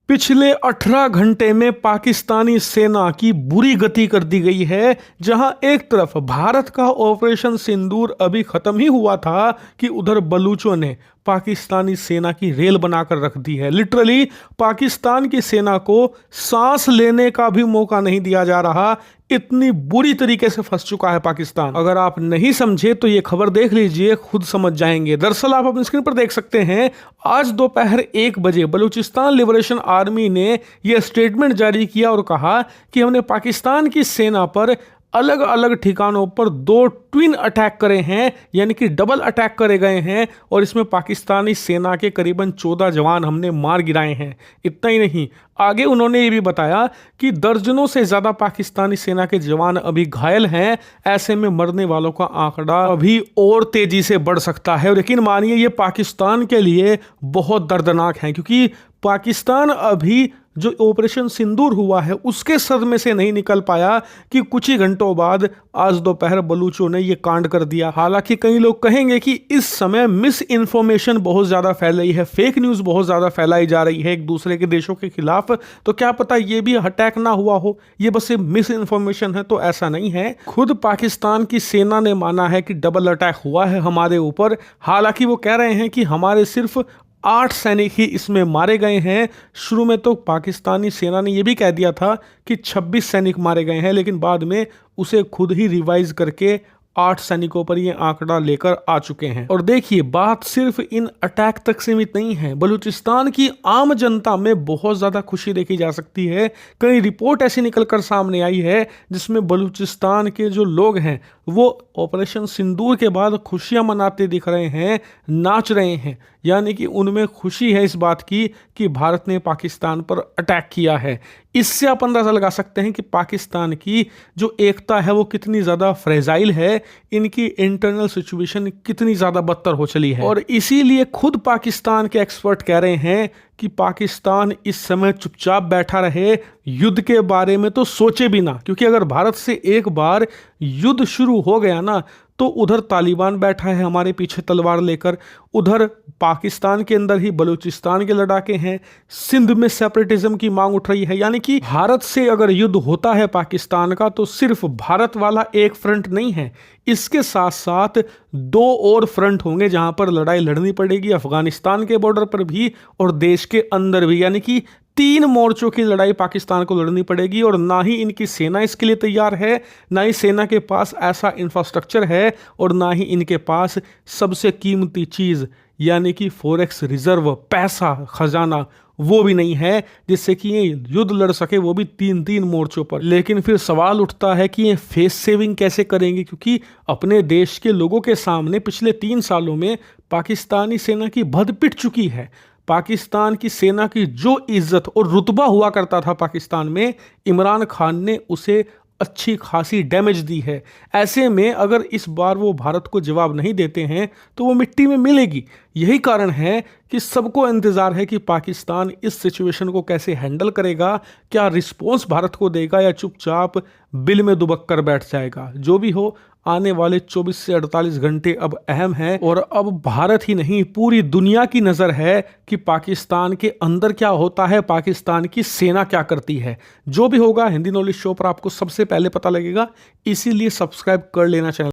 पिछले 18 घंटे में पाकिस्तानी सेना की बुरी गति कर दी गई है। जहां एक तरफ भारत का ऑपरेशन सिंदूर अभी खत्म ही हुआ था कि उधर बलूचों ने पाकिस्तानी सेना की रेल बनाकर रख दी है। लिटरली पाकिस्तान की सेना को सांस लेने का भी मौका नहीं दिया जा रहा, इतनी बुरी तरीके से फंस चुका है पाकिस्तान। अगर आप नहीं समझे तो ये खबर देख लीजिए, खुद समझ जाएंगे। दरअसल आप अपनी स्क्रीन पर देख सकते हैं, आज दोपहर 1 बजे बलूचिस्तान लिबरेशन आर्मी ने यह स्टेटमेंट जारी किया और कहा कि हमने पाकिस्तान की सेना पर अलग अलग ठिकानों पर 2 ट्विन अटैक करे हैं, यानी कि डबल अटैक करे गए हैं और इसमें पाकिस्तानी सेना के करीबन 14 जवान हमने मार गिराए हैं। इतना ही नहीं, आगे उन्होंने ये भी बताया कि दर्जनों से ज़्यादा पाकिस्तानी सेना के जवान अभी घायल हैं। ऐसे में मरने वालों का आंकड़ा अभी और तेज़ी से बढ़ सकता है। लेकिन मानिए ये पाकिस्तान के लिए बहुत दर्दनाक है, क्योंकि पाकिस्तान अभी जो ऑपरेशन सिंदूर हुआ है उसके सदमे से नहीं निकल पाया कि कुछ ही घंटों बाद आज दोपहर बलूचों ने ये कांड कर दिया। हालांकि कई लोग कहेंगे कि इस समय मिस इन्फॉर्मेशन बहुत ज़्यादा फैल रही है, फेक न्यूज़ बहुत ज़्यादा फैलाई जा रही है एक दूसरे के देशों के खिलाफ, तो क्या पता ये भी अटैक ना हुआ हो, ये बस मिस इन्फॉर्मेशन है। तो ऐसा नहीं है, खुद पाकिस्तान की सेना ने माना है कि डबल अटैक हुआ है हमारे ऊपर। हालांकि वो कह रहे हैं कि हमारे सिर्फ 8 सैनिक ही इसमें मारे गए हैं। शुरू में तो पाकिस्तानी सेना ने यह भी कह दिया था कि 26 सैनिक मारे गए हैं, लेकिन बाद में उसे खुद ही रिवाइज करके 8 सैनिकों पर यह आंकड़ा लेकर आ चुके हैं। और देखिए, बात सिर्फ इन अटैक तक सीमित नहीं है। बलूचिस्तान की आम जनता में बहुत ज़्यादा खुशी देखी जा सकती है। कई रिपोर्ट ऐसी निकलकर सामने आई है जिसमें बलूचिस्तान के जो लोग हैं वो ऑपरेशन सिंदूर के बाद खुशियां मनाते दिख रहे हैं, नाच रहे हैं, यानी कि उनमें खुशी है इस बात की कि भारत ने पाकिस्तान पर अटैक किया है। इससे आप अंदाज़ा लगा सकते हैं कि पाकिस्तान की जो एकता है वो कितनी ज़्यादा फ्रेजाइल है, इनकी इंटरनल सिचुएशन कितनी ज़्यादा बदतर हो चली है। और इसीलिए खुद पाकिस्तान के एक्सपर्ट कह रहे हैं कि पाकिस्तान इस समय चुपचाप बैठा रहे, युद्ध के बारे में तो सोचे भी ना, क्योंकि अगर भारत से एक बार युद्ध शुरू हो गया ना तो उधर तालिबान बैठा है हमारे पीछे तलवार लेकर, उधर पाकिस्तान के अंदर ही बलूचिस्तान के लड़ाके हैं, सिंध में सेपरेटिज्म की मांग उठ रही है। यानी कि भारत से अगर युद्ध होता है पाकिस्तान का तो सिर्फ भारत वाला एक फ्रंट नहीं है, इसके साथ साथ 2 और फ्रंट होंगे जहां पर लड़ाई लड़नी पड़ेगी, अफगानिस्तान के बॉर्डर पर भी और देश के अंदर भी। यानी कि 3 मोर्चों की लड़ाई पाकिस्तान को लड़नी पड़ेगी और ना ही इनकी सेना इसके लिए तैयार है, ना ही सेना के पास ऐसा इंफ्रास्ट्रक्चर है और ना ही इनके पास सबसे कीमती चीज़ यानी कि फॉरेक्स रिजर्व, पैसा, खजाना वो भी नहीं है जिससे कि ये युद्ध लड़ सके, वो भी 3 मोर्चों पर। लेकिन फिर सवाल उठता है कि ये फेस सेविंग कैसे करेंगे, क्योंकि अपने देश के लोगों के सामने पिछले 3 सालों में पाकिस्तानी सेना की भद पिट चुकी है। पाकिस्तान की सेना की जो इज्जत और रुतबा हुआ करता था पाकिस्तान में, इमरान खान ने उसे अच्छी खासी डैमेज दी है। ऐसे में अगर इस बार वो भारत को जवाब नहीं देते हैं तो वो मिट्टी में मिलेगी। यही कारण है कि सबको इंतज़ार है कि पाकिस्तान इस सिचुएशन को कैसे हैंडल करेगा, क्या रिस्पॉन्स भारत को देगा या चुपचाप बिल में दुबक कर बैठ जाएगा। जो भी हो, आने वाले 24 से 48 घंटे अब अहम हैं और अब भारत ही नहीं पूरी दुनिया की नज़र है कि पाकिस्तान के अंदर क्या होता है, पाकिस्तान की सेना क्या करती है। जो भी होगा हिंदी नॉलेज शो पर आपको सबसे पहले पता लगेगा, इसीलिए सब्सक्राइब कर लेना चैनल।